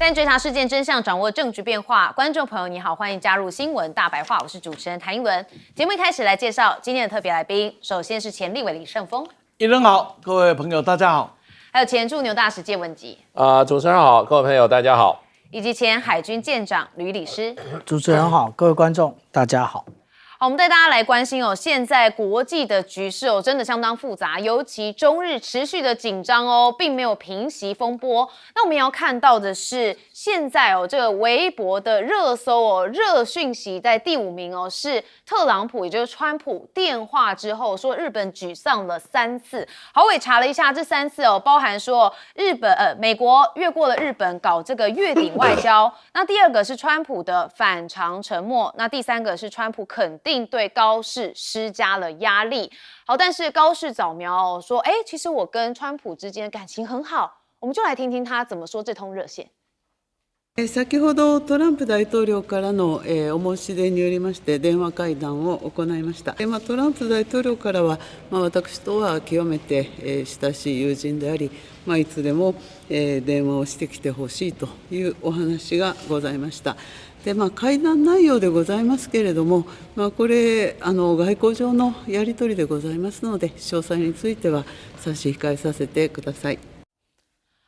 但追查事件真相，掌握证据变化。观众朋友，你好，欢迎加入新闻大白话，我是主持人谭英文。节目一开始来介绍今天的特别来宾，首先是前立委李胜峰，一人好，各位朋友大家好。还有前驻牛大使谢文吉，主持人好，各位朋友大家好，以及前海军舰长吕礼师。主持人好，各位观众大家好。好，我们带大家来关心哦，现在国际的局势哦，真的相当复杂，尤其中日持续的紧张哦，并没有平息风波。那我们要看到的是，现在哦，这个微博的热搜哦，热讯息在第5名哦，是特朗普，也就是川普电话之后说日本沮丧了3次。好，我也查了一下，这3次哦，包含说美国越过了日本搞这个越顶外交，那第2个是川普的反常沉默，那第3个是川普肯定对高市施加了压力。好，但是高市早苗说，其实我跟川普之间的感情很好，我们就来听听他怎么说这通热线。先ほどトランプ大統領からの、お申し出によりまして電話会談を行いました。トランプ大統領からは、私とは極めて、親しい友人であり、いつでも、電話をしてきてほしいというお話がございました。で会談内容でございますけれども、これ外交上のやり取りでございますので、詳細については差し控えさせてください。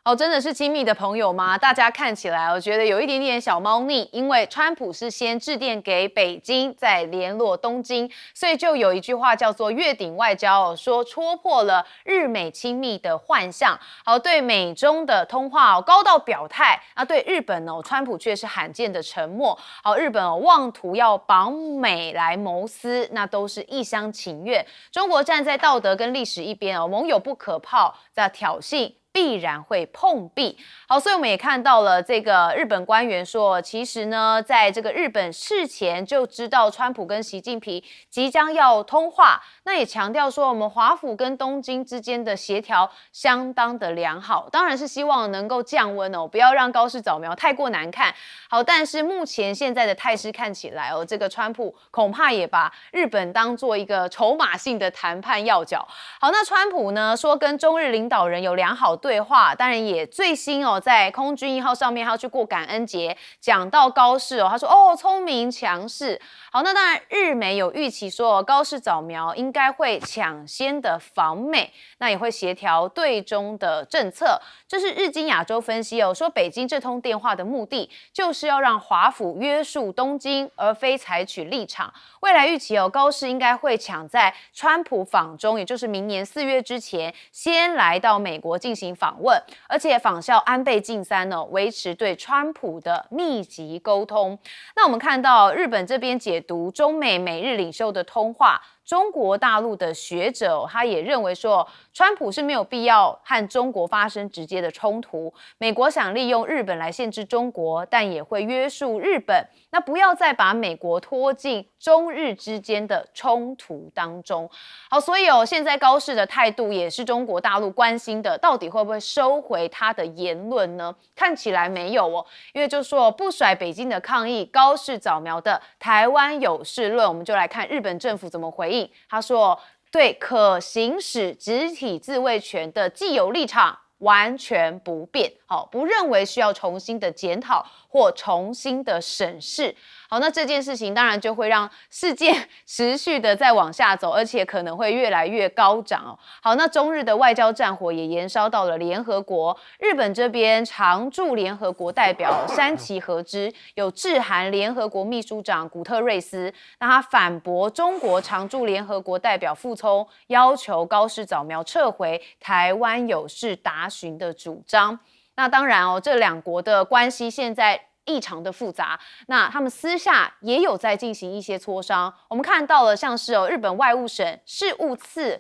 哦，真的是亲密的朋友吗？大家看起来我觉得有一点点小猫腻，因为川普是先致电给北京，再联络东京，所以就有一句话叫做越顶外交说戳破了日美亲密的幻象。好，对美中的通话高到表态，对日本川普却是罕见的沉默。好，日本妄图要绑美来谋私，那都是一厢情愿。中国站在道德跟历史一边盟友不可炮，在挑衅必然会碰壁。好，所以我们也看到了这个日本官员说，其实呢，在这个日本事前就知道川普跟习近平即将要通话，那也强调说，我们华府跟东京之间的协调相当的良好，当然是希望能够降温不要让高市早苗太过难看。好，但是目前现在的态势看起来这个川普恐怕也把日本当做一个筹码性的谈判要角。好，那川普呢说跟中日领导人有良好对话，当然也最新在空军1号上面他要去过感恩节，讲到高市他说聪明强势。好，那当然日美有预期说高市早苗应该会抢先的访美，那也会协调对中的政策。这是日经亚洲分析说北京这通电话的目的就是要让华府约束东京，而非采取立场。未来预期高市应该会抢在川普访中，也就是明年4月之前先来到美国进行访问，而且仿效安倍晋三维持对川普的密集沟通。那我们看到日本这边解读中美美日领袖的通话，中国大陆的学者他也认为说，川普是没有必要和中国发生直接的冲突，美国想利用日本来限制中国，但也会约束日本，那不要再把美国拖进中日之间的冲突当中。好，所以现在高市的态度也是中国大陆关心的，到底会不会收回他的言论呢？看起来没有因为就说不甩北京的抗议，高市早苗的台湾有事论，我们就来看日本政府怎么回应。他说，对可行使集体自卫权的既有立场完全不变，不认为需要重新的检讨或重新的审视。好，那这件事情当然就会让事件持续的再往下走，而且可能会越来越高涨好，那中日的外交战火也延烧到了联合国，日本这边常驻联合国代表山崎和之有致函联合国秘书长古特瑞斯，那他反驳中国常驻联合国代表傅聪要求高市早苗撤回台湾有事答询的主张。那当然这两国的关系现在异常的复杂，那他们私下也有在进行一些磋商。我们看到了像是日本外务省事务次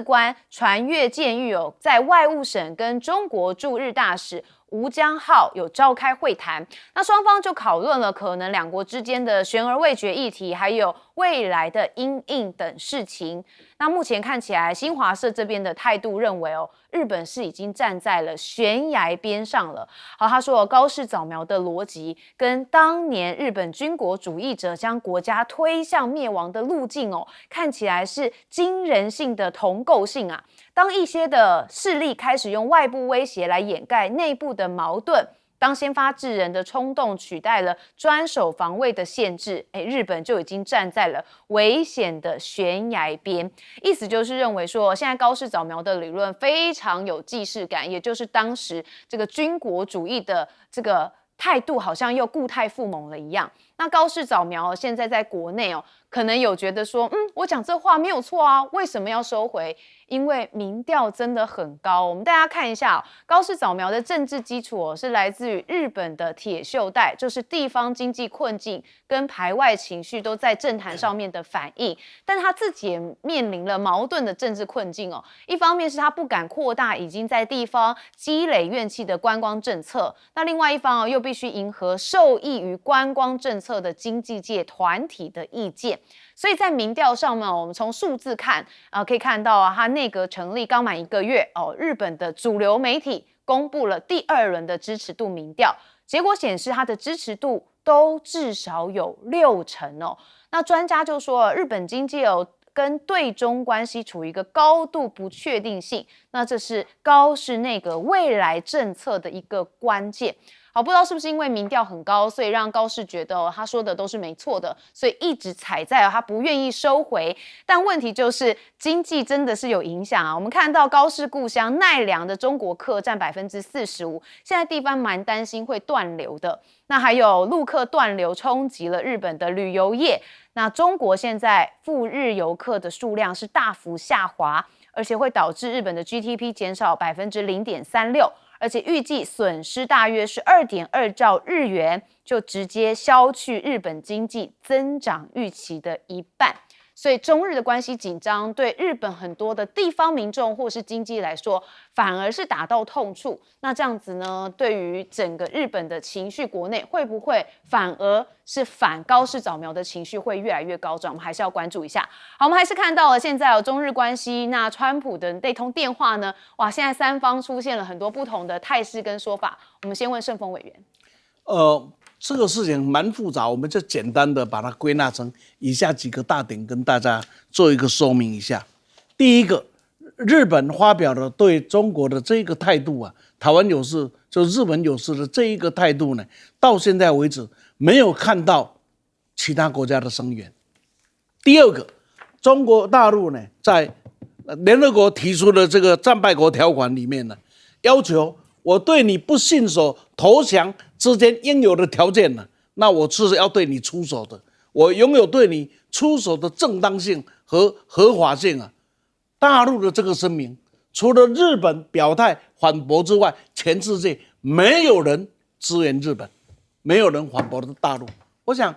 官传越健裕在外务省跟中国驻日大使吴江浩有召开会谈，那双方就讨论了可能两国之间的悬而未决议题，还有未来的因应等事情。那目前看起来，新华社这边的态度认为日本是已经站在了悬崖边上了。好，他说高市早苗的逻辑跟当年日本军国主义者将国家推向灭亡的路径看起来是惊人性的同构性啊。当一些的势力开始用外部威胁来掩盖内部的矛盾，当先发制人的冲动取代了专守防卫的限制，日本就已经站在了危险的悬崖边。意思就是认为说，现在高市早苗的理论非常有既视感，也就是当时这个军国主义的这个态度好像又固态复萌了一样。那高市早苗现在在国内可能有觉得说，我讲这话没有错啊，为什么要收回？因为民调真的很高。我们大家看一下高市早苗的政治基础是来自于日本的铁锈带，就是地方经济困境跟排外情绪都在政坛上面的反应。但他自己也面临了矛盾的政治困境一方面是他不敢扩大已经在地方积累怨气的观光政策，那另外一方又必须迎合受益于观光政策的经济界团体的意见。所以在民调上呢，我们从数字看可以看到他内阁成立刚满1个月日本的主流媒体公布了第2轮的支持度民调，结果显示他的支持度都至少有60%那专家就说日本经济跟对中关系处于一个高度不确定性，那这是高市内阁未来政策的一个关键。好，不知道是不是因为民调很高，所以让高市觉得他说的都是没错的，所以一直踩在他不愿意收回。但问题就是经济真的是有影响啊。我们看到高市故乡奈良的中国客占45%，现在地方蛮担心会断流的。那还有陆客断流冲击了日本的旅游业。那中国现在赴日游客的数量是大幅下滑，而且会导致日本的 GDP 减少0.36%。而且预计损失大约是2.2兆日元，就直接消去日本经济增长预期的1半。所以中日的关系紧张，对日本很多的地方民众或是经济来说，反而是打到痛处。那这样子呢，对于整个日本的情绪，国内会不会反而是反高市早苗的情绪会越来越高涨？我们还是要关注一下。好，我们还是看到了现在中日关系，那川普的那通电话呢？哇，现在三方出现了很多不同的态势跟说法。我们先问盛峰委员。这个事情蛮复杂，我们就简单的把它归纳成以下几个大点，跟大家做一个说明一下。第一个，日本发表了对中国的这个态度台湾有事就日本有事的这一个态度呢，到现在为止没有看到其他国家的声援。第二个，中国大陆呢在联合国提出的这个战败国条款里面呢，要求我对你不信守投降之间应有的条件呢，那我是要对你出手的，我拥有对你出手的正当性和合法性大陆的这个声明，除了日本表态反驳之外，全世界没有人支援日本，没有人反驳的大陆。我想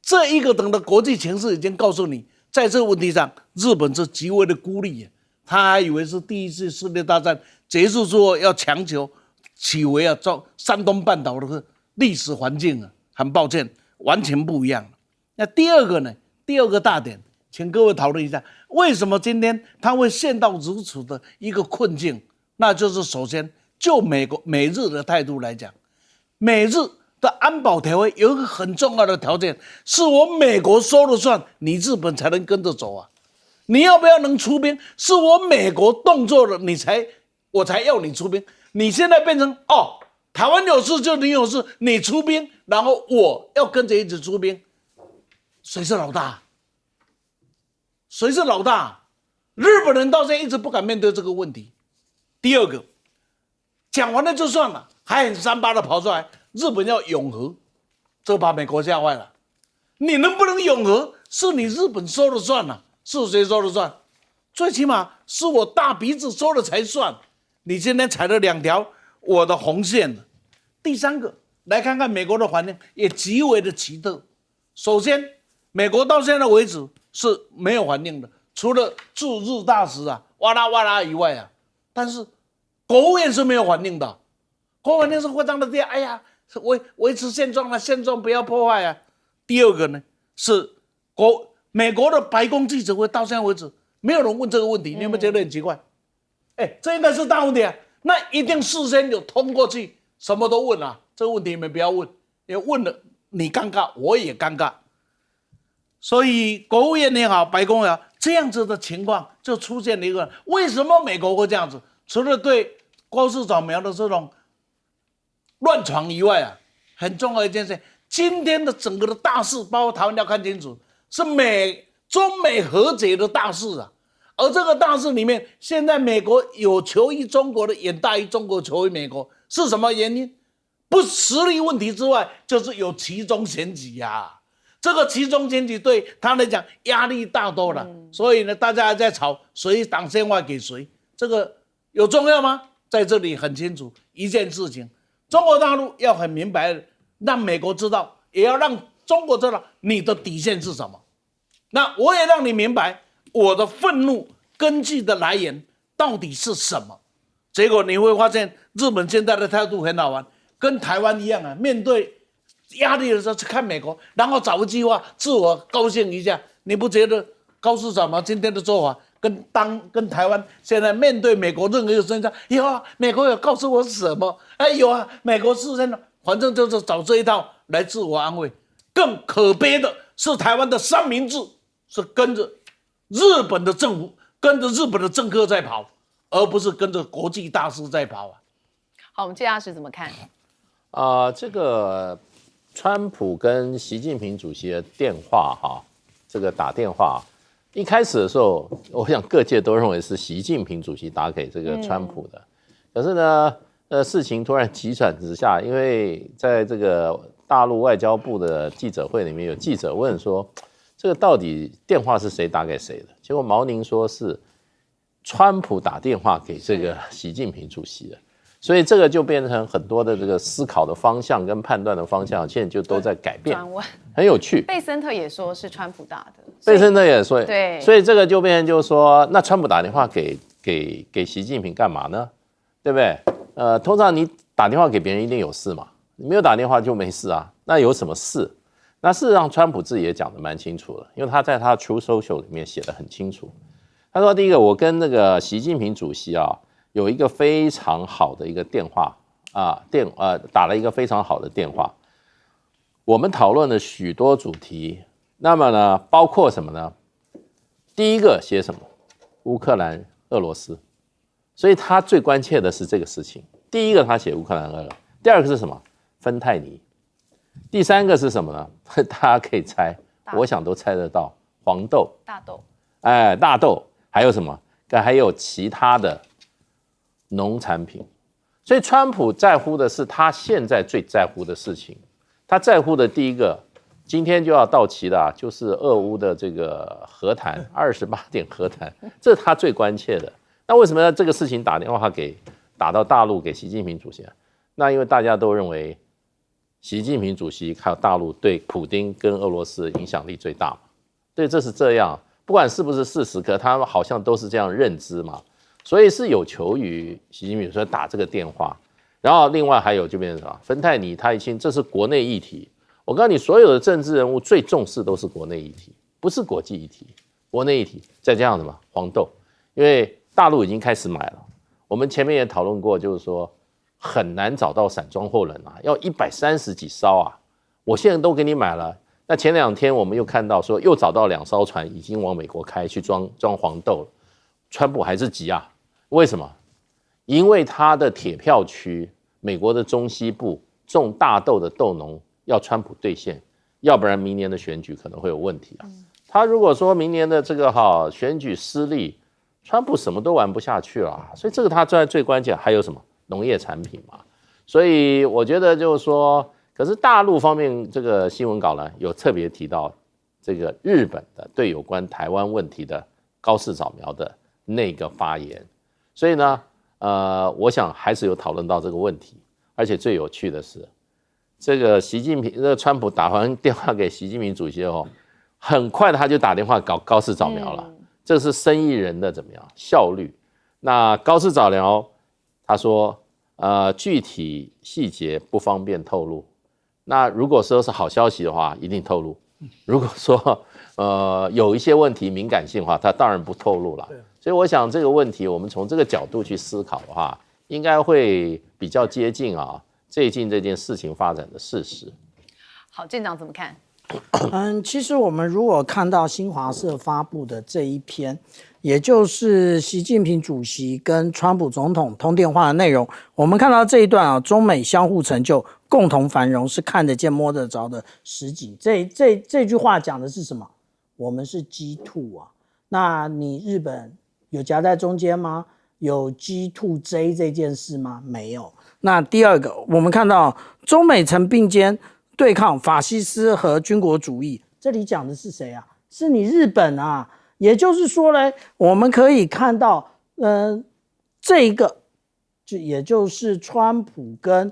这一个等的国际情势已经告诉你，在这个问题上，日本是极为的孤立他还以为是第一次世界大战结束之后要强求起为山东半岛的历史环境很抱歉，完全不一样。那第二个呢？第二个大点，请各位讨论一下，为什么今天他会陷到如此的一个困境？那就是首先就美日的态度来讲，美日的安保条约有一个很重要的条件，是我美国说了算，你日本才能跟着走你要不要能出兵，是我美国动作了，我才要你出兵。你现在变成台湾有事就你有事，你出兵，然后我要跟着一起出兵，谁是老大？谁是老大？日本人到现在一直不敢面对这个问题。第二个，讲完了就算了，还很三八的跑出来，日本要永和，这把美国吓坏了。你能不能永和，是你日本说了算是谁说了算？最起码是我大鼻子说了才算。你今天踩了2条我的红线了。第三个，来看看美国的反应也极为的奇特。首先，美国到现在为止是没有反应的，除了驻日大使哇啦哇啦以外但是国务院是没有反应的。国务院是非常的哎呀，维持现状现状不要破坏第二个呢，是美国的白宫记者会到现在为止没有人问这个问题，你有没有觉得很奇怪？这应该是大问题那一定事先有通过去，什么都问这个问题你们不要问，因为问了你尴尬，我也尴尬。所以国务院也好，白宫也好，这样子的情况就出现了一个，为什么美国会这样子？除了对高市早苗的这种乱传以外啊，很重要一件事，今天的整个的大势，包括台湾要看清楚，是中美和解的大势啊。而这个大势里面，现在美国有求于中国的远大于中国求于美国，是什么原因？不实力问题之外，就是有期中选举呀。这个期中选举对他来讲压力大多了，所以呢，大家还在吵谁党先发给谁，这个有重要吗？在这里很清楚一件事情，中国大陆要很明白，让美国知道，也要让中国知道你的底线是什么。那我也让你明白我的愤怒根据的来源到底是什么。结果你会发现，日本现在的态度很好玩，跟台湾一样啊，面对压力的时候去看美国，然后找个计划自我高兴一下。你不觉得高市早苗今天的做法跟台湾现在面对美国任何一个声音，有啊，美国有告诉我什么？哎，有啊，美国是真的，反正就是找这一套来自我安慰。更可悲的是，台湾的三明治是跟着日本的政府、跟着日本的政客在跑，而不是跟着国际大师在跑啊。好，我们谢大使怎么看？这个川普跟习近平主席的电话这个打电话，一开始的时候，我想各界都认为是习近平主席打给这个川普的，可是呢，事情突然急转直下，因为在这个大陆外交部的记者会里面，有记者问说，这个到底电话是谁打给谁的？结果毛宁说是川普打电话给这个习近平主席的。所以这个就变成很多的这个思考的方向跟判断的方向，现在就都在改变，很有趣。贝森特也说是川普打的，贝森特也说，对，所以这个就变成就是说，那川普打电话给习近平干嘛呢？对不对？通常你打电话给别人一定有事嘛，你没有打电话就没事啊。那有什么事？那事实上，川普自己也讲得蛮清楚了，因为他在他的 True Social 里面写得很清楚。他说，第一个，我跟那个习近平主席有一个非常好的一个电话打了一个非常好的电话，我们讨论了许多主题，那么呢，包括什么呢？第一个写什么？乌克兰、俄罗斯，所以他最关切的是这个事情。第一个他写乌克兰、俄罗斯，第二个是什么？芬太尼，第三个是什么呢？大家可以猜，我想都猜得到，黄豆、大豆，大豆，还有什么？还有其他的农产品，所以川普在乎的是他现在最在乎的事情。他在乎的第一个，今天就要到期的就是俄乌的这个和谈，28点和谈，这是他最关切的。那为什么要这个事情打电话打到大陆给习近平主席？那因为大家都认为习近平主席还有大陆对普丁跟俄罗斯影响力最大嘛，对，这是这样。不管是不是事实，可他们好像都是这样认知嘛。所以是有求于习近平说打这个电话，然后另外还有就变成什么？芬太尼他已经这是国内议题。我告诉你，所有的政治人物最重视都是国内议题，不是国际议题，国内议题。再这样的嘛，黄豆，因为大陆已经开始买了。我们前面也讨论过，就是说很难找到散装货轮要130几艘我现在都给你买了。那前2天我们又看到说又找到2艘船已经往美国开去装黄豆了，川普还是急为什么？因为他的铁票区，美国的中西部种大豆的豆农要川普兑现，要不然明年的选举可能会有问题他如果说明年的这个选举失利，川普什么都玩不下去了所以这个他最关键。还有什么农业产品嘛？所以我觉得就是说，可是大陆方面这个新闻稿呢，有特别提到这个日本的对有关台湾问题的高市早苗的那个发言，所以呢，我想还是有讨论到这个问题，而且最有趣的是，这个川普打完电话给习近平主席后，很快他就打电话搞高市早苗了，这是生意人的怎么样效率？那高市早苗他说，具体细节不方便透露。那如果说是好消息的话，一定透露；如果说有一些问题敏感性的话，他当然不透露了。所以我想这个问题，我们从这个角度去思考的话，应该会比较接近最近这件事情发展的事实。好，舰长怎么看？其实我们如果看到新华社发布的这一篇，也就是习近平主席跟川普总统通电话的内容，我们看到这一段啊，中美相互成就，共同繁荣是看得见摸得着的实景。这句话讲的是什么？我们是 G2 啊，那你日本有夹在中间吗？有 G2J 这件事吗？没有。那第二个，我们看到中美曾并肩对抗法西斯和军国主义，这里讲的是谁啊？是你日本啊。也就是说呢，我们可以看到，这一个也就是川普跟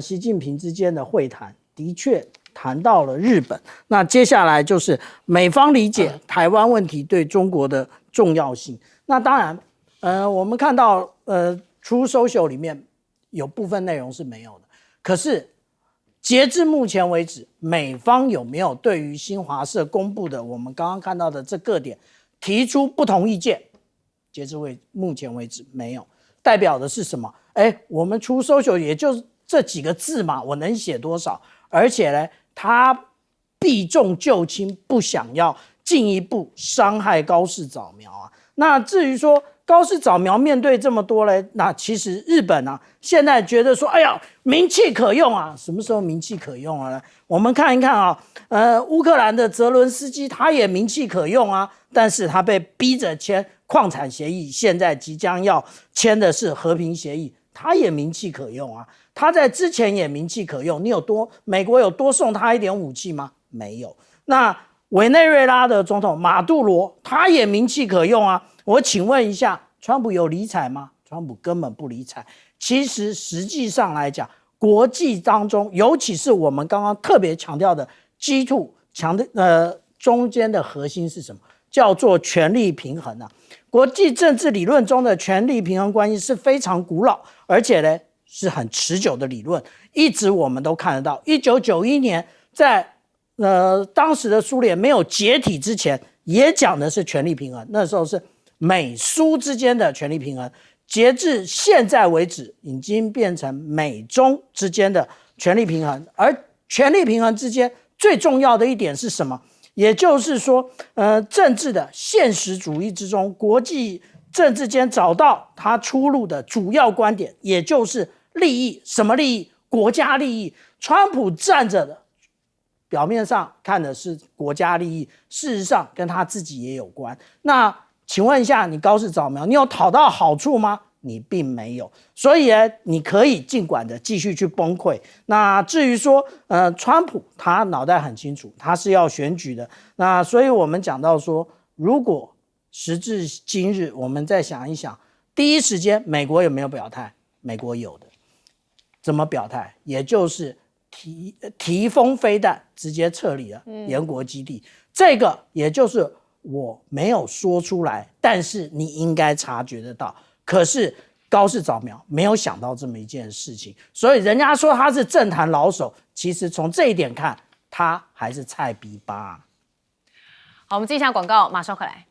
习近平之间的会谈，的确谈到了日本。那接下来就是美方理解台湾问题对中国的重要性。那当然，我们看到True Social 里面有部分内容是没有的，可是截至目前为止，美方有没有对于新华社公布的我们刚刚看到的这个点提出不同意见？截至目前为止没有，代表的是什么？我们出social也就这几个字嘛，我能写多少？而且呢，他避重就轻，不想要进一步伤害高市早苗啊。那至于说高市早苗面对这么多呢，那其实日本啊，现在觉得说，哎呀，名气可用啊，什么时候名气可用了呢？我们看一看啊，乌克兰的泽伦斯基他也名气可用啊，但是他被逼着签矿产协议，现在即将要签的是和平协议，他也名气可用啊。他在之前也名气可用，美国有多送他一点武器吗？没有。那委内瑞拉的总统马杜罗他也名气可用啊。我请问一下，川普有理睬吗？川普根本不理睬。其实实际上来讲，国际当中，尤其是我们刚刚特别强调的 G2 中间的核心是什么？叫做权力平衡啊。国际政治理论中的权力平衡关系是非常古老，而且呢是很持久的理论，一直我们都看得到。1991年在当时的苏联没有解体之前，也讲的是权力平衡，那时候是美苏之间的权力平衡。截至现在为止，已经变成美中之间的权力平衡。而权力平衡之间最重要的一点是什么？也就是说，政治的现实主义之中，国际政治间找到它出路的主要观点，也就是利益。什么利益？国家利益。川普站着的，表面上看的是国家利益，事实上跟他自己也有关。那请问一下，你高市早苗，你有讨到好处吗？你并没有，所以呢，你可以尽管的继续去崩溃。那至于说，川普他脑袋很清楚，他是要选举的。那所以我们讲到说，如果时至今日，我们再想一想，第一时间美国有没有表态？美国有的，怎么表态？也就是提封飞弹，直接撤离了延国基地。这个也就是我没有说出来，但是你应该察觉得到。可是高市早苗没有想到这么一件事情，所以人家说他是政坛老手，其实从这一点看，他还是菜逼吧。好，我们进一下广告，马上回来。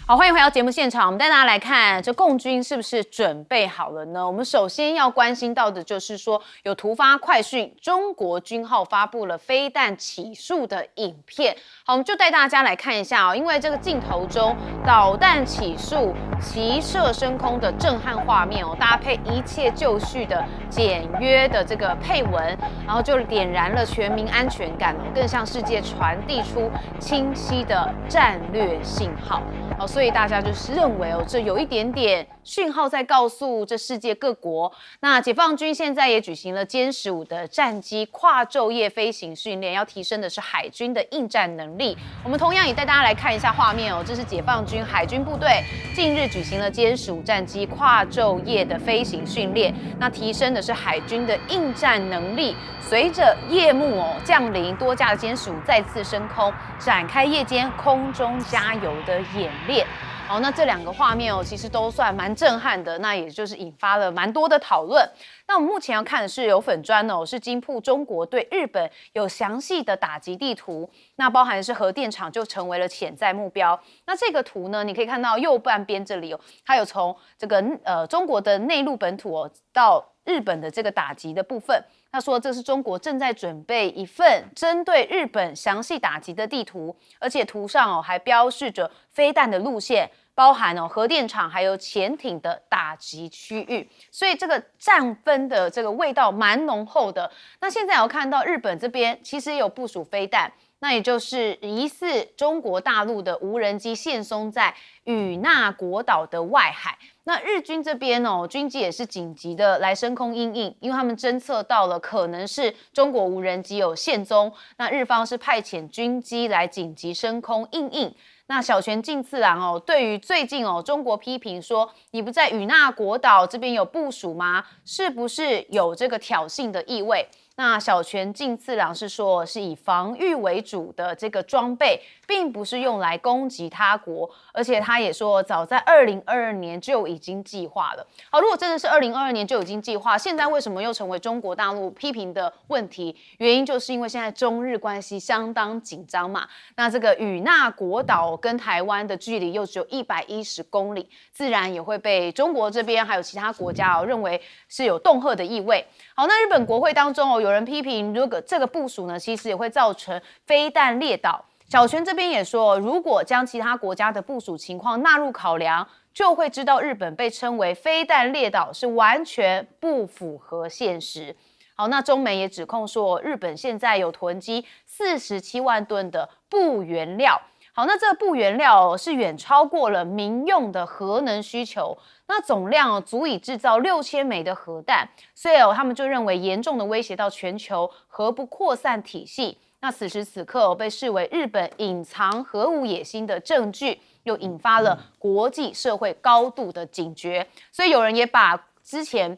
好，欢迎回到节目现场。我们带大家来看，这共军是不是准备好了呢？我们首先要关心到的就是说，有突发快讯，中国军号发布了飞弹起数的影片。好，我们就带大家来看一下哦，因为这个镜头中导弹起数、齐射升空的震撼画面哦，搭配一切就绪的简约的这个配文，然后就点燃了全民安全感哦，更向世界传递出清晰的战略信号。好，所以大家就是认为哦，这有一点点讯号在告诉这世界各国。那解放军现在也举行了歼15的战机跨昼夜飞行训练，要提升的是海军的应战能力。我们同样也带大家来看一下画面哦，这是解放军海军部队近日举行了歼15战机跨昼夜的飞行训练，那提升的是海军的应战能力。随着夜幕降临，多架的歼15再次升空，展开夜间空中加油的演练。好，那这2个画面其实都算蛮震撼的，那也就是引发了蛮多的讨论。那我们目前要看的是有粉专是金铺中国对日本有详细的打击地图，那包含是核电厂就成为了潜在目标。那这个图呢，你可以看到右半边这里它有从这个中国的内陆本土到日本的这个打击的部分。他说这是中国正在准备一份针对日本详细打击的地图，而且图上还标示着飞弹的路线，包含核电厂还有潜艇的打击区域，所以这个战分的这个味道蛮浓厚的。那现在有看到日本这边其实也有部署飞弹，那也就是疑似中国大陆的无人机现松在与那国岛的外海。那日军这边军机也是紧急的来升空因应，因为他们侦测到了可能是中国无人机有现踪，那日方是派遣军机来紧急升空因应。那小泉进次郎对于最近中国批评说你不在与那国岛这边有部署吗？是不是有这个挑衅的意味？那小泉进次郎是说是以防御为主的这个装备，并不是用来攻击他国，而且他也说早在2022年就已经计划了。好，如果真的是2022年就已经计划，现在为什么又成为中国大陆批评的问题？原因就是因为现在中日关系相当紧张嘛，那这个与那国岛跟台湾的距离又只有110公里，自然也会被中国这边还有其他国家认为是有恫吓的意味。好，那日本国会当中有人批评，如果这个部署呢，其实也会造成飞弹列岛。小泉这边也说，如果将其他国家的部署情况纳入考量，就会知道日本被称为飞弹列岛是完全不符合现实。好，那中媒也指控说，日本现在有囤积47万吨的钚原料。好，那这个钚原料是远超过了民用的核能需求，那总量足以制造6000枚的核弹，所以他们就认为严重的威胁到全球核不扩散体系。那此时此刻被视为日本隐藏核武野心的证据，又引发了国际社会高度的警觉。所以有人也把之前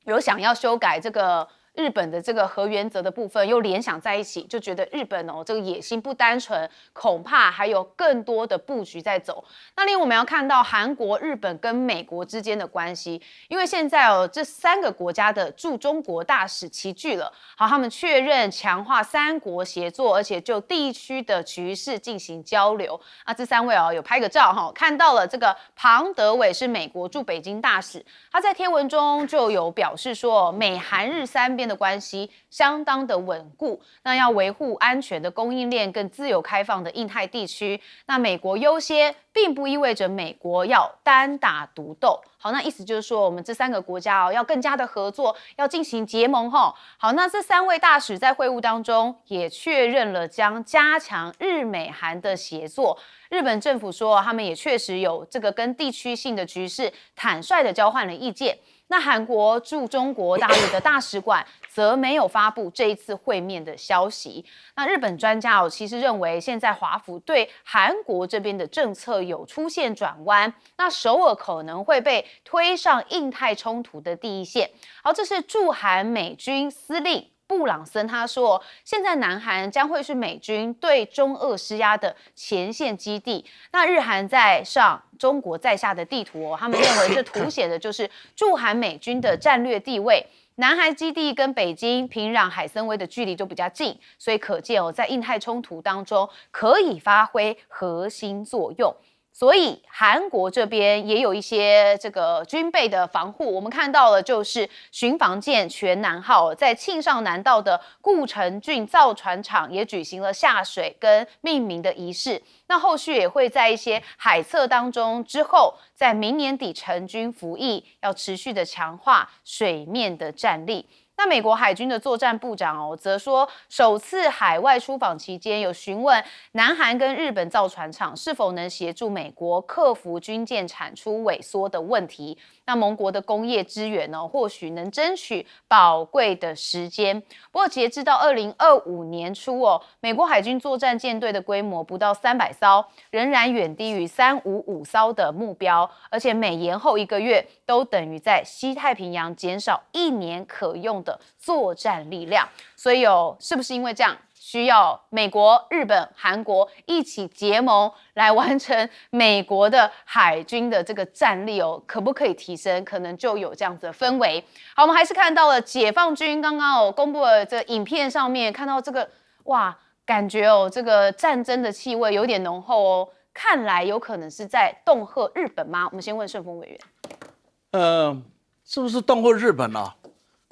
有想要修改这个日本的这个核原则的部分又联想在一起，就觉得日本这个野心不单纯，恐怕还有更多的布局在走。那另外我们要看到韩国、日本跟美国之间的关系，因为现在这3个国家的驻中国大使齐聚了，好，他们确认强化3国协作，而且就地区的局势进行交流。啊，这3位有拍个照看到了这个庞德伟是美国驻北京大使，他在贴文中就有表示说，美韩日3边的关系相当的稳固，那要维护安全的供应链更自由开放的印太地区，那美国优先并不意味着美国要单打独斗。好，那意思就是说我们这3个国家要更加的合作，要进行结盟好，那这3位大使在会晤当中也确认了将加强日美韩的协作。日本政府说他们也确实有这个跟地区性的局势坦率的交换了意见。那韩国驻中国大陆的大使馆则没有发布这一次会面的消息。那日本专家其实认为，现在华府对韩国这边的政策有出现转弯，那首尔可能会被推上印太冲突的第一线。好，这是驻韩美军司令布朗森他说，现在南韩将会是美军对中俄施压的前线基地。那日韩在上，中国在下的地图他们认为这凸显的就是驻韩美军的战略地位。南韩基地跟北京、平壤、海参崴的距离都比较近，所以可见在印太冲突当中可以发挥核心作用。所以韩国这边也有一些这个军备的防护，我们看到了就是巡防舰全南号在庆尚南道的顾城郡造船厂也举行了下水跟命名的仪式，那后续也会在一些海测当中之后在明年底成军服役，要持续的强化水面的战力。那美国海军的作战部长则说，首次海外出访期间有询问南韩跟日本造船厂是否能协助美国克服军舰产出萎缩的问题。那盟国的工业资源或许能争取宝贵的时间。不过截至到2025年初美国海军作战舰队的规模不到300艘，仍然远低于355艘的目标，而且每延后1个月都等于在西太平洋减少1年可用的作战力量。所以是不是因为这样需要美国、日本、韩国一起结盟来完成美国的海军的这个战力哦，可不可以提升？可能就有这样子的氛围。好，我们还是看到了解放军刚刚公布了这影片上面看到这个哇，感觉这个战争的气味有点浓厚哦，看来有可能是在恫吓日本吗？我们先问顺峰委员。是不是恫吓日本啊？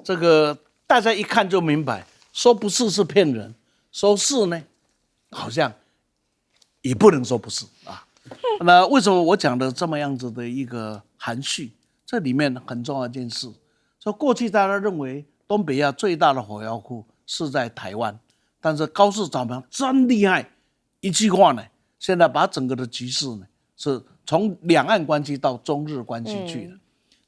这个大家一看就明白，说不是是骗人，说是呢，好像也不能说不是啊。那为什么我讲的这么样子的一个含蓄？这里面很重要一件事，说过去大家认为东北亚最大的火药库是在台湾，但是高市早苗真厉害，一句话呢，现在把整个的局势呢是从两岸关系到中日关系去了。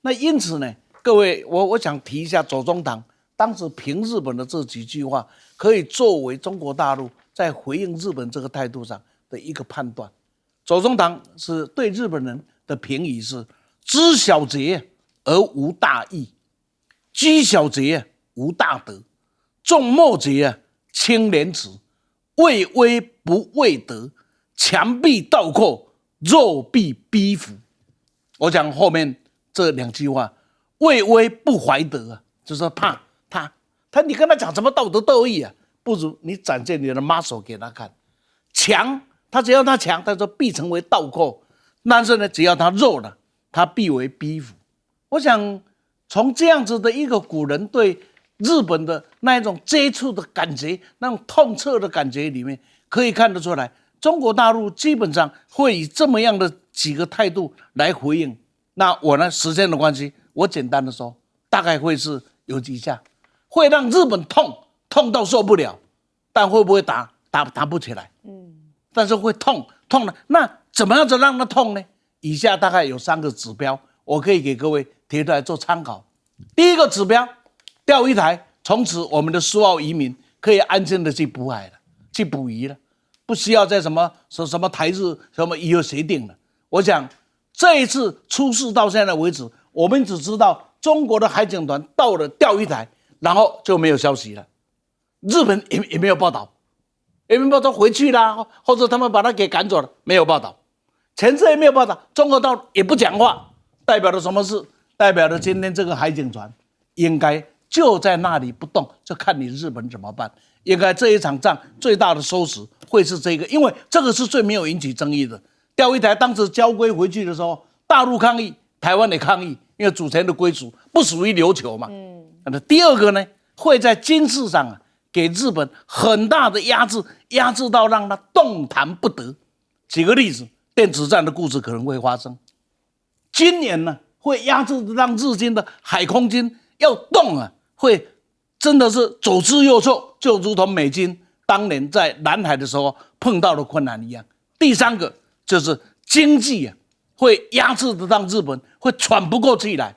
那因此呢，各位，我想提一下左宗棠当时评日本的这几句话，可以作为中国大陆在回应日本这个态度上的一个判断。左宗棠是对日本人的评语是：知小节而无大义，居小节无大德，重末节轻廉耻，畏威不畏德，强必倒扣，弱必逼服。我讲后面这两句话，畏威不怀德啊，就是怕他你跟他讲什么道德斗义啊，不如你展现你的 muscle 给他看。强，他只要他强，他说必成为倒扣；但是呢，只要他弱了，他必为逼服。我想从这样子的一个古人对日本的那一种接触的感觉，那种痛彻的感觉里面，可以看得出来，中国大陆基本上会以这么样的几个态度来回应。那我呢，时间的关系，我简单的说，大概会是有几下，会让日本痛到受不了，但会不会打不起来？但是会痛了。那怎么样子让它痛呢？以下大概有3个指标，我可以给各位提出来做参考。第一个指标，钓鱼台从此我们的苏澳移民可以安心的去捕海了，去捕鱼了，不需要再什么台日什么伊核协定了。我想这一次出事到现在为止，我们只知道中国的海警团到了钓鱼台，然后就没有消息了。日本也没有报道，也没有报道回去啦，或者他们把他给赶走了，没有报道。前次也没有报道，中国大陆也不讲话，代表了什么事？代表了今天这个海警船应该就在那里不动，就看你日本怎么办。应该这一场仗最大的收拾会是这个，因为这个是最没有引起争议的。钓鱼台当时交归回去的时候，大陆抗议，台湾也抗议，因为主权的归属不属于琉球嘛。那第二个呢，会在军事上给日本很大的压制到让他动弹不得。举个例子，电子战的故事可能会发生。今年呢，会压制让日军的海空军要动会真的是左支右绌，就如同美军当年在南海的时候碰到的困难一样。第3个就是经济会压制的让日本会喘不过气来。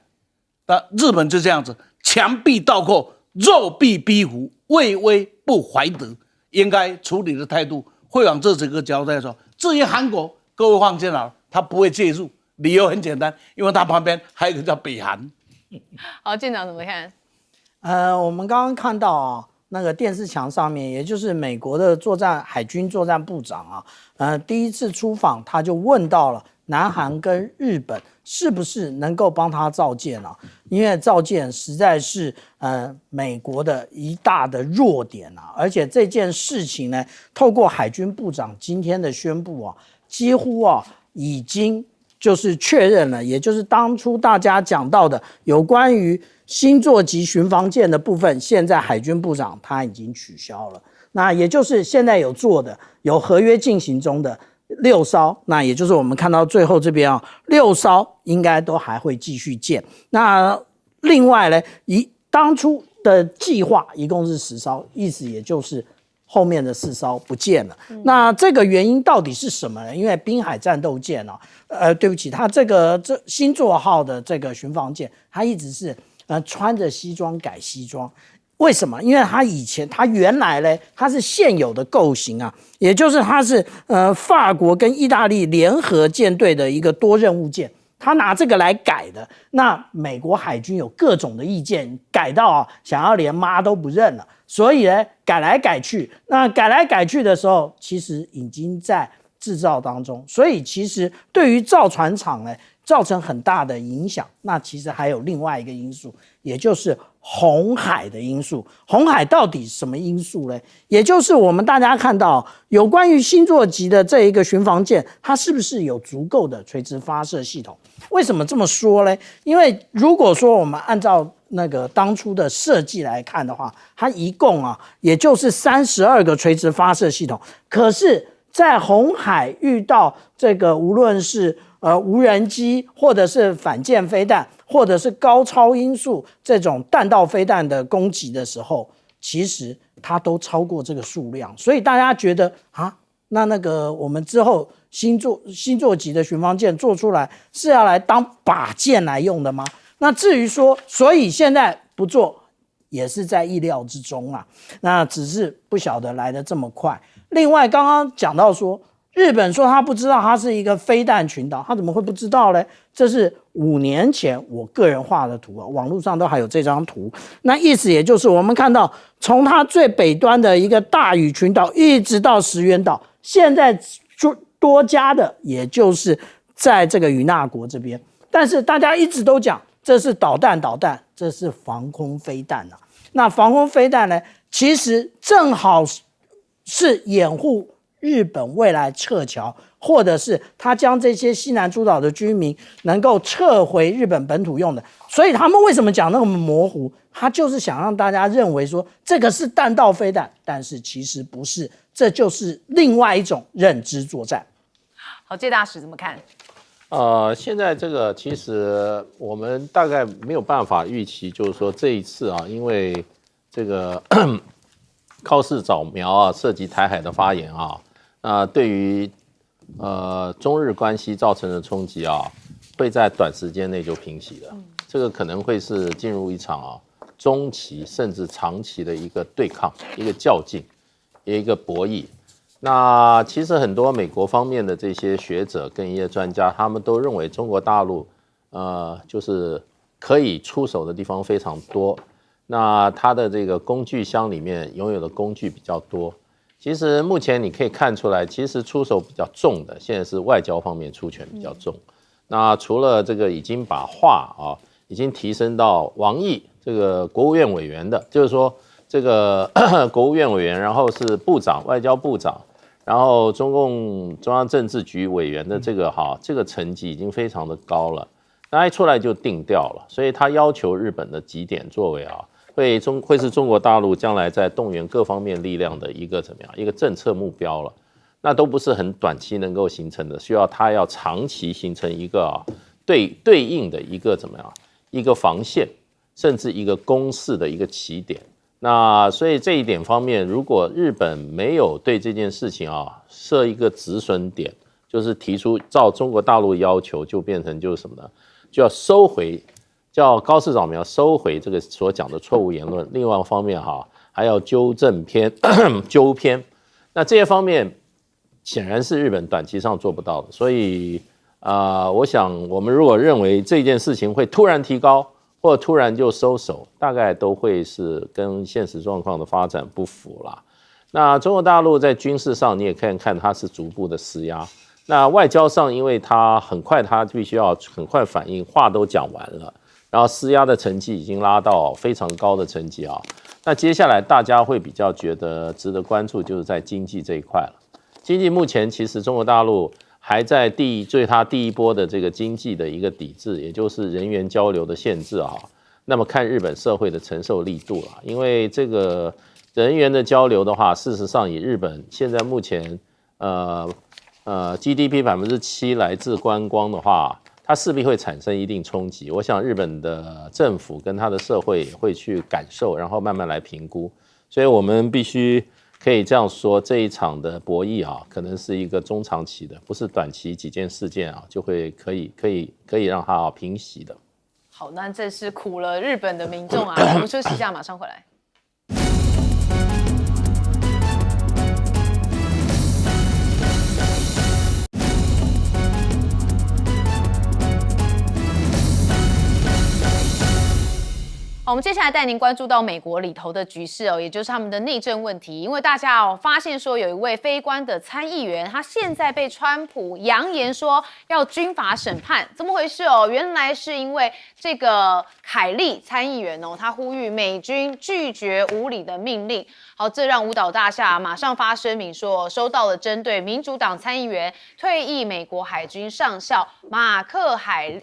那日本就这样子，强必倒扣，弱必逼服，畏威不怀德，应该处理的态度会往这几个交代说。至于韩国，各位放心了，他不会介入，理由很简单，因为他旁边还有一个叫北韩。好，舰长怎么看？我们刚刚看到那个电视墙上面，也就是美国的海军作战部长第一次出访，他就问到了南韩跟日本是不是能够帮他造舰因为造舰实在是美国的一大的弱点而且这件事情呢，透过海军部长今天的宣布几乎已经就是确认了，也就是当初大家讲到的有关于星座级巡防舰的部分，现在海军部长他已经取消了。那也就是现在有做的，有合约进行中的6艘，那也就是我们看到最后这边6艘应该都还会继续建。那另外呢，当初的计划一共是10艘，意思也就是后面的4艘不见了。那这个原因到底是什么呢？因为滨海战斗舰对不起，它这星座号的这个巡防舰，它一直是穿着西装改西装。为什么？因为它原来呢，它是现有的构型也就是它是法国跟意大利联合舰队的一个多任务舰，他拿这个来改的。那美国海军有各种的意见，改到想要连妈都不认了。所以呢，改来改去，那改来改去的时候，其实已经在制造当中。所以其实对于造船厂呢，造成很大的影响。那其实还有另外一个因素，也就是红海的因素。红海到底什么因素呢？也就是我们大家看到有关于星座级的这一个巡防舰，它是不是有足够的垂直发射系统？为什么这么说呢？因为如果说我们按照那个当初的设计来看的话，它一共也就是32个垂直发射系统。可是，在红海遇到这个无论是无人机，或者是反舰飞弹，或者是高超音速这种弹道飞弹的攻击的时候，其实它都超过这个数量。所以大家觉得那个我们之后星座级的巡防舰做出来是要来当靶舰来用的吗？那至于说，所以现在不做也是在意料之中啊。那只是不晓得来得这么快。另外，刚刚讲到说，日本说他不知道它是一个飞弹群岛，他怎么会不知道呢？这是5年前我个人画的图网络上都还有这张图。那意思也就是我们看到，从它最北端的一个大屿群岛，一直到石垣岛，现在多加的也就是在这个与那国这边。但是大家一直都讲这是导弹，这是防空飞弹啊。那防空飞弹呢，其实正好是掩护日本未来撤侨，或者是他将这些西南诸岛的居民能够撤回日本本土用的。所以他们为什么讲那么模糊？他就是想让大家认为说这个是弹道飞弹，但是其实不是，这就是另外一种认知作战。好，介大使怎么看？现在这个其实我们大概没有办法预期，就是说这一次因为这个高市早苗涉及台海的发言对于中日关系造成的冲击会在短时间内就平息了。这个可能会是进入一场中期甚至长期的一个对抗、一个较劲、一个博弈。那其实很多美国方面的这些学者跟一些专家，他们都认为中国大陆就是可以出手的地方非常多。那它的这个工具箱里面拥有的工具比较多。其实目前你可以看出来，其实出手比较重的，现在是外交方面出拳比较重。那除了这个已经把话已经提升到王毅这个国务院委员的，就是说这个国务院委员，然后是部长、外交部长，然后中共中央政治局委员的这个层级已经非常的高了。那一出来就定调了，所以他要求日本的几点作为会是中国大陆将来在动员各方面力量的一个怎么样一个政策目标了。那都不是很短期能够形成的，需要它要长期形成一个对应的一个怎么样一个防线，甚至一个攻势的一个起点。那所以这一点方面，如果日本没有对这件事情设一个止损点，就是提出照中国大陆要求，就变成就是什么呢？就要收回，叫高市早苗收回这个所讲的错误言论。另外一方面还要纠正纠偏。那这些方面显然是日本短期上做不到的。所以我想我们如果认为这件事情会突然提高，或者突然就收手，大概都会是跟现实状况的发展不符啦。那中国大陆在军事上你也可以看它是逐步的施压。那外交上，因为它很快，它必须要很快反应，话都讲完了，然后施压的成绩已经拉到非常高的成绩那接下来大家会比较觉得值得关注，就是在经济这一块了。经济目前其实中国大陆还在对它第一波的这个经济的一个抵制，也就是人员交流的限制那么看日本社会的承受力度了，因为这个人员的交流的话，事实上以日本现在目前GDP 7%来自观光的话，它势必会产生一定冲击。我想日本的政府跟它的社会也会去感受，然后慢慢来评估。所以我们必须可以这样说，这一场的博弈可能是一个中长期的，不是短期几件事件就会可以让它平息的。好，那这是苦了日本的民众我们休息一下，马上回来。好，我们接下来带您关注到美国里头的局势哦，也就是他们的内政问题。因为大家发现说有一位非官的参议员，他现在被川普扬言说要军法审判，怎么回事哦？原来是因为这个凯利参议员哦，他呼吁美军拒绝无理的命令。好，这让五岛大厦马上发声明说，收到了针对民主党参议员、退役美国海军上校马克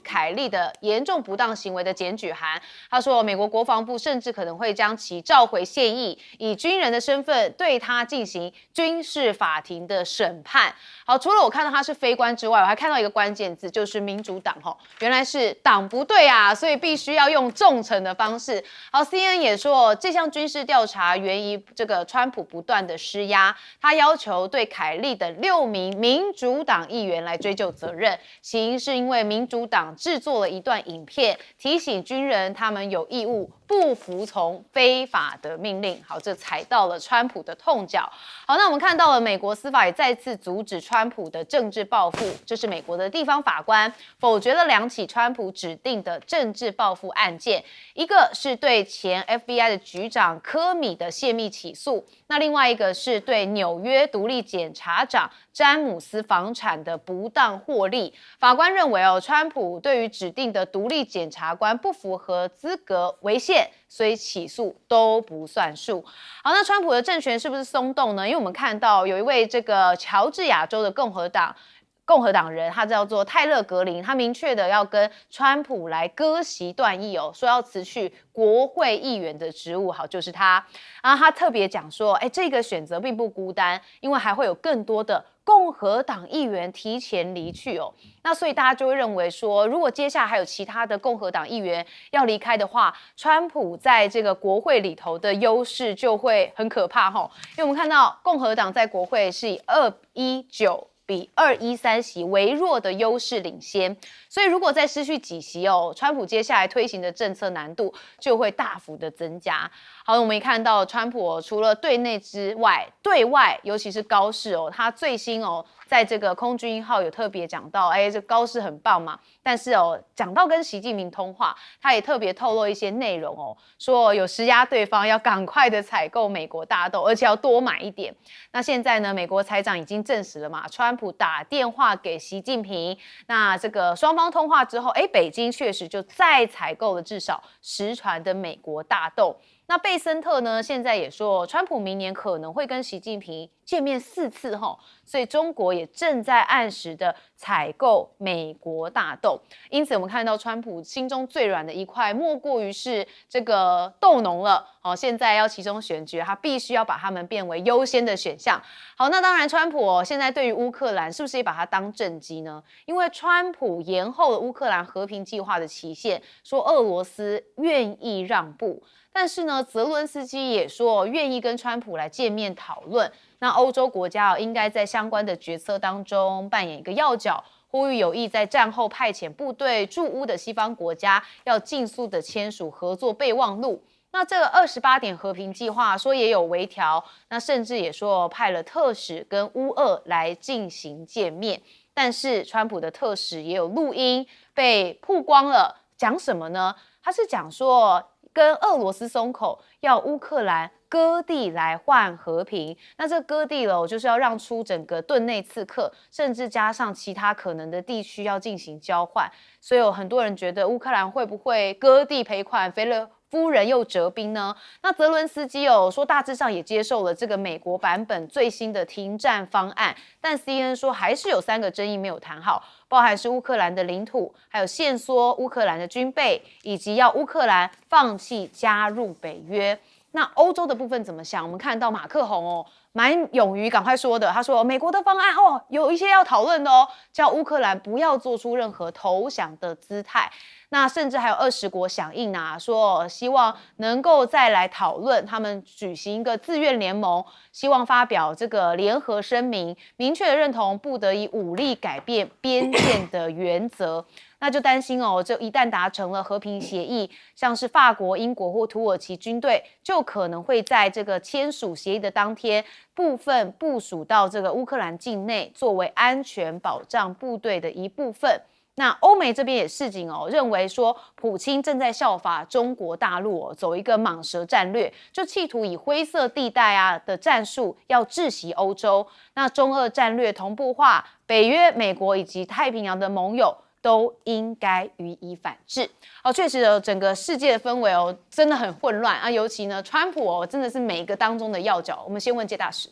凯利的严重不当行为的检举函。他说，美国国防部甚至可能会将其召回现役，以军人的身份对他进行军事法庭的审判。好，除了我看到他是非官之外，我还看到一个关键字，就是民主党原来是党不对啊，所以必须要用重惩的方式。好 ，CNN 也说，这项军事调查源于这个川普不断的施压，他要求对凯利等6名民主党议员来追究责任，起因是因为民主党制作了一段影片，提醒军人他们有义务不服从非法的命令。好，这踩到了川普的痛脚。好，那我们看到了美国司法也再次阻止川普的政治报复，这是美国的地方法官否决了2起川普指定的政治报复案件，一个是对前 FBI 的局长科米的泄密起诉，那另外一个是对纽约独立检察长詹姆斯房产的不当获利。法官认为川普对于指定的独立检察官不符合资格违宪，所以起诉都不算数。好，那川普的政权是不是松动呢？因为我们看到有一位这个乔治亚州的共和党人，他叫做泰勒·格林，他明确的要跟川普来割席断义说要辞去国会议员的职务。好，就是他。然后他特别讲说，这个选择并不孤单，因为还会有更多的共和党议员提前离去那所以大家就会认为说，如果接下来还有其他的共和党议员要离开的话，川普在这个国会里头的优势就会很可怕因为我们看到共和党在国会是以219比213席微弱的优势领先，所以如果再失去几席川普接下来推行的政策难度就会大幅的增加。好，我们也看到川普除了对内之外，对外尤其是高市他最新在这个空军1号有特别讲到，这高市很棒嘛，但是讲到跟习近平通话，他也特别透露一些内容说有施压对方要赶快的采购美国大豆，而且要多买一点。那现在呢，美国财长已经证实了嘛，川普打电话给习近平，那这个双方通话之后，北京确实就再采购了至少10船的美国大豆。那贝森特呢，现在也说，川普明年可能会跟习近平见面4次所以中国也正在按时的采购美国大豆。因此我们看到川普心中最软的一块，莫过于是这个豆农了现在要其中选举，他必须要把他们变为优先的选项。好，那当然川普现在对于乌克兰是不是也把它当政绩呢？因为川普延后了乌克兰和平计划的期限，说俄罗斯愿意让步。但是呢，泽伦斯基也说愿意跟川普来见面讨论。那欧洲国家应该在相关的决策当中扮演一个要角，呼吁有意在战后派遣部队驻乌的西方国家要尽速的签署合作备忘录。那这个28点和平计划说也有微调，那甚至也说派了特使跟乌俄来进行见面。但是川普的特使也有录音被曝光了，讲什么呢？他是讲说跟俄罗斯松口，要乌克兰割地来换和平。那这割地就是要让出整个顿内刺客，甚至加上其他可能的地区要进行交换。所以有很多人觉得乌克兰会不会割地赔款，菲勒夫人又折兵呢？那泽伦斯基说大致上也接受了这个美国版本最新的停战方案，但 CNN 说还是有3个争议没有谈好，包含是乌克兰的领土，还有限缩乌克兰的军备，以及要乌克兰放弃加入北约。那欧洲的部分怎么想？我们看到马克宏蛮勇于赶快说的，他说美国的方案有一些要讨论的叫乌克兰不要做出任何投降的姿态。那甚至还有20国响应说希望能够再来讨论，他们举行一个自愿联盟，希望发表这个联合声明，明确的认同不得以武力改变边线的原则。那就担心这一旦达成了和平协议，像是法国、英国或土耳其军队就可能会在这个签署协议的当天，部分部署到这个乌克兰境内，作为安全保障部队的一部分。那欧美这边也示警哦，认为说普京正在效法中国大陆哦，走一个蟒蛇战略，就企图以灰色地带的战术要窒息欧洲。那中俄战略同步化，北约、美国以及太平洋的盟友都应该予以反制。确实整个世界的氛围真的很混乱啊，尤其呢，川普真的是每一个当中的要角。我们先问介大使。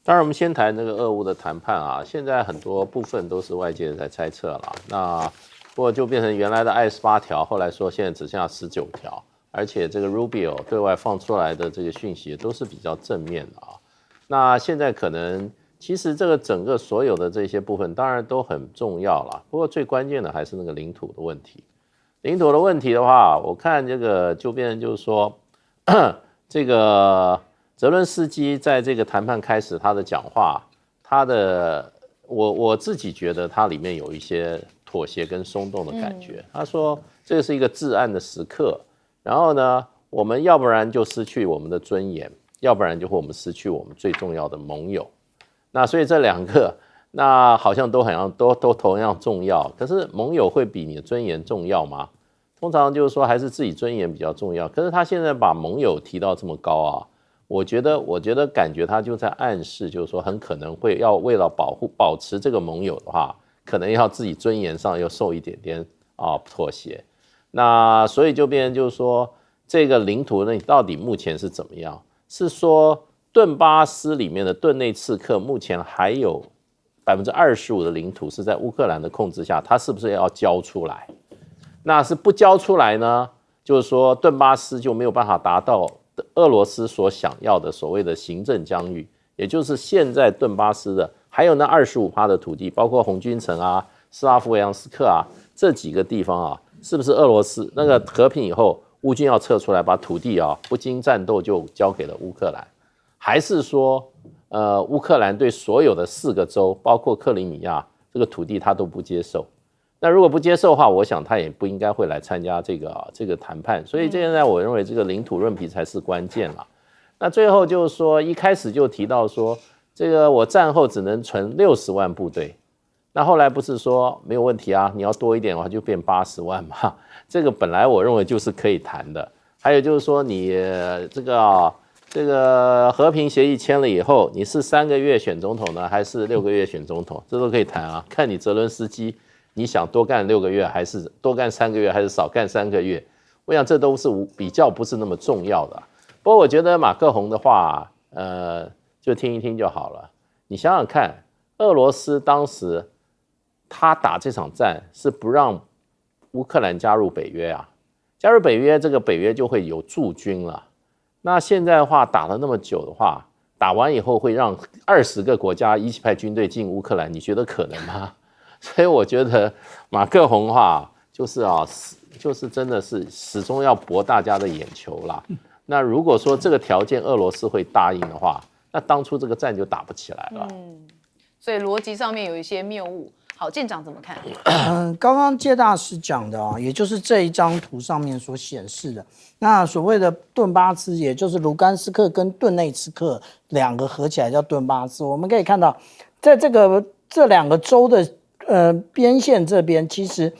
当然，我们先谈那个俄乌的谈判啊，现在很多部分都是外界在猜测了。那不过就变成原来的28条，后来说现在只剩下19条，而且这个 Rubio 对外放出来的这个讯息都是比较正面的啊。那现在可能其实这个整个所有的这些部分当然都很重要了，不过最关键的还是那个领土的问题。领土的问题的话，我看这个就变成就是说，这个泽伦斯基在这个谈判开始他的讲话，我自己觉得他里面有一些妥协跟松动的感觉。他说这个是一个至暗的时刻，然后呢，我们要不然就失去我们的尊严，要不然就我们失去我们最重要的盟友。那所以这两个，那好像都同样重要，可是盟友会比你的尊严重要吗？通常就是说还是自己尊严比较重要。可是他现在把盟友提到这么高啊。我觉得感觉他就在暗示，就是说很可能会要为了保持这个盟友的话，可能要自己尊严上要受一点点妥协。那所以就变成就是说，这个领土呢到底目前是怎么样？是说顿巴斯里面的顿内刺客目前还有25%的领土是在乌克兰的控制下，他是不是要交出来？那是不交出来呢？就是说顿巴斯就没有办法达到俄罗斯所想要的所谓的行政疆域，也就是现在顿巴斯的还有那25%的土地，包括红军城啊、斯拉夫维扬斯克啊这几个地方啊，是不是俄罗斯那个和平以后乌军要撤出来，把土地不经战斗就交给了乌克兰？还是说乌克兰对所有的4个州，包括克里米亚这个土地他都不接受？那如果不接受的话，我想他也不应该会来参加这个谈判。所以现在我认为这个领土论题才是关键了。那最后就是说，一开始就提到说，这个我战后只能存60万部队，那后来不是说没有问题啊，你要多一点的话就变80万嘛？这个本来我认为就是可以谈的。还有就是说，你这个和平协议签了以后，你是3个月选总统呢，还是6个月选总统？这都可以谈啊，看你泽伦斯基。你想多干6个月，还是多干3个月，还是少干3个月？我想这都是比较不是那么重要的。不过我觉得马克宏的话，就听一听就好了。你想想看，俄罗斯当时他打这场战是不让乌克兰加入北约啊，加入北约，这个北约就会有驻军了。那现在的话打了那么久的话，打完以后会让20个国家一起派军队进乌克兰，你觉得可能吗？所以我觉得马克宏就是真的是始终要博大家的眼球啦。那如果说这个条件俄罗斯会答应的话，那当初这个战就打不起来了。所以逻辑上面有一些谬误。好，舰长怎么看？刚刚介大使讲的也就是这一张图上面所显示的，那所谓的顿巴斯，也就是卢甘斯克跟顿内茨克2个合起来叫顿巴斯。我们可以看到，在这2个州的边线这边，其实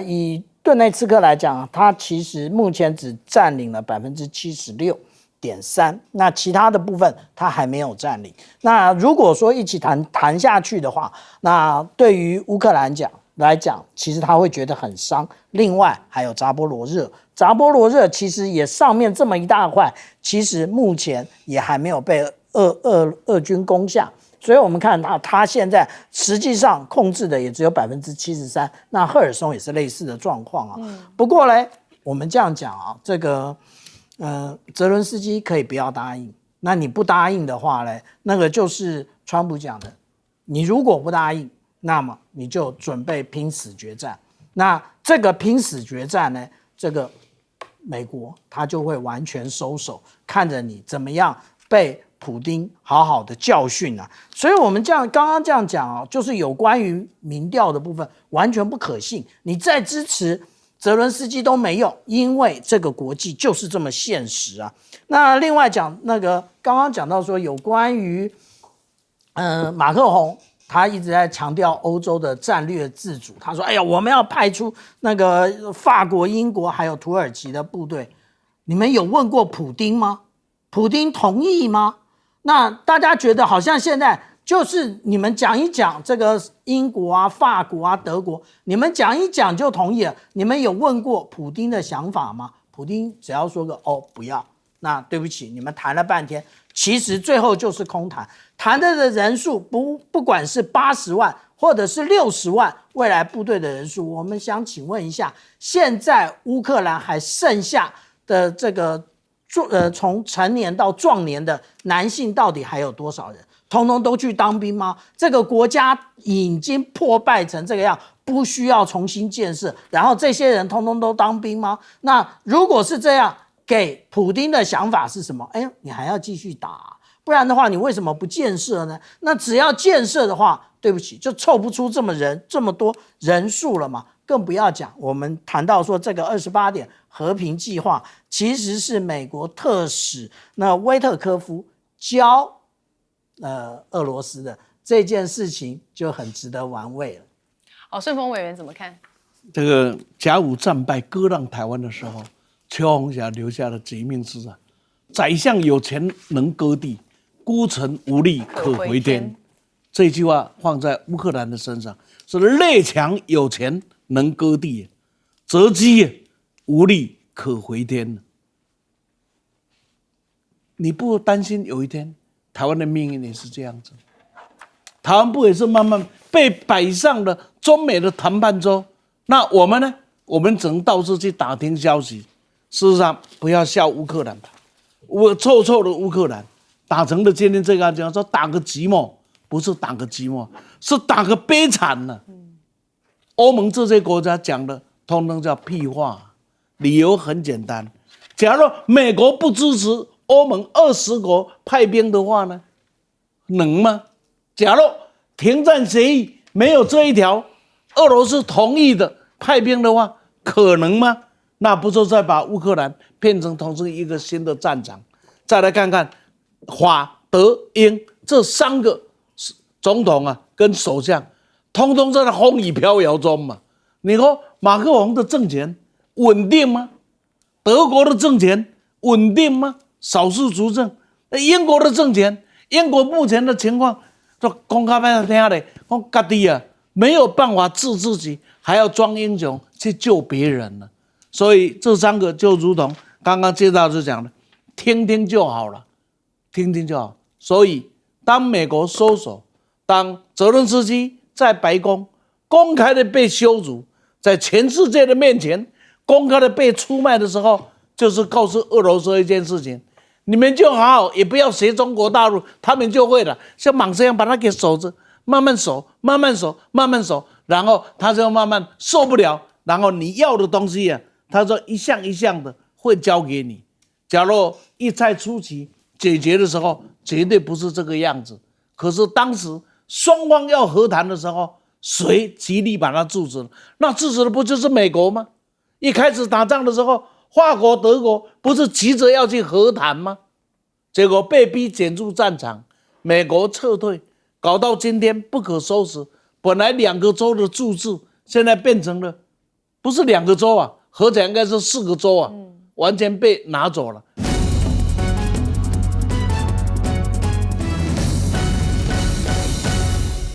以顿内茨克来讲，它其实目前只占领了76.3%，那其他的部分它还没有占领。那如果说一起谈下去的话，那对于乌克兰来讲，其实他会觉得很伤。另外还有扎波罗热其实也上面这么一大块，其实目前也还没有被俄军攻下。所以我们看他现在实际上控制的也只有73%，那赫尔松也是类似的状况啊。不过呢，我们这样讲啊，这个泽伦斯基可以不要答应，那你不答应的话呢，那个就是川普讲的，你如果不答应，那么你就准备拼死决战。那这个拼死决战呢，这个美国他就会完全收手，看着你怎么样被普丁好好的教训啊。所以我们刚刚这样讲就是有关于民调的部分完全不可信，你再支持泽伦斯基都没用，因为这个国际就是这么现实啊。那另外讲那个刚刚讲到说有关于马克宏他一直在强调欧洲的战略自主。他说：“哎呀，我们要派出那个法国、英国还有土耳其的部队。你们有问过普丁吗？普丁同意吗？那大家觉得好像现在就是你们讲一讲这个英国啊、法国啊、德国，你们讲一讲就同意了。你们有问过普丁的想法吗？普丁只要说个哦不要，那对不起，你们谈了半天，其实最后就是空谈。”谈的人数不管是80万或者是60万未来部队的人数，我们想请问一下，现在乌克兰还剩下的这个从成年到壮年的男性到底还有多少人？通通都去当兵吗？这个国家已经破败成这个样，不需要重新建设，然后这些人通通都当兵吗？那如果是这样，给普丁的想法是什么？哎，你还要继续打啊？不然的话，你为什么不建设呢？那只要建设的话，对不起，就凑不出这么多人数了嘛。更不要讲，我们谈到说这个28点和平计划，其实是美国特使那威特科夫教俄罗斯的这件事情，就很值得玩味了。好，顺峰委员怎么看？这个甲午战败割让台湾的时候，邱红霞留下了绝命之啊：“宰相有钱能割地。孤臣无力可回天，这句话放在乌克兰的身上，是列强有钱能割地，择机无力可回天。你不担心有一天台湾的命运也是这样子？台湾不也是慢慢被摆上了中美的谈判桌？那我们呢？我们只能到处去打听消息。事实上，不要笑乌克兰吧，臭臭的乌克兰。打成了今天这个案件，说打个寂寞，不是打个寂寞，是打个悲惨呢。欧盟这些国家讲的，通通叫屁话。理由很简单，假如美国不支持欧盟20国派兵的话呢，能吗？假如停战协议没有这一条，俄罗斯同意的派兵的话，可能吗？那不就再把乌克兰变成同时一个新的战场？再来看看。法、德、英这3个总统啊，跟首相，通通在那风雨飘摇中嘛。你说马克龙的政权稳定吗？德国的政权稳定吗？少数主政。英国的政权，英国目前的情况，就公开办听嘞，讲家己啊没有办法治自己，还要装英雄去救别人了。所以这3个就如同刚刚介绍就讲的，听听就好了。听听就好。所以，当美国收手，当泽伦斯基在白宫公开的被羞辱，在全世界的面前公开的被出卖的时候，就是告诉俄罗斯一件事情：你们就好好，也不要学中国大陆，他们就会了，像蟒蛇一样把它给守着，慢慢守，慢慢守，慢慢守，然后他就慢慢受不了，然后你要的东西啊，他说一项一项的会交给你。假如一再出奇。解决的时候绝对不是这个样子，可是当时双方要和谈的时候，谁极力把它制止了？那制止的不就是美国吗？一开始打仗的时候，法国、德国不是急着要去和谈吗？结果被逼减驻战场，美国撤退，搞到今天不可收拾。本来2个州的自治，现在变成了不是2个州啊，合起来应该是4个州啊，完全被拿走了。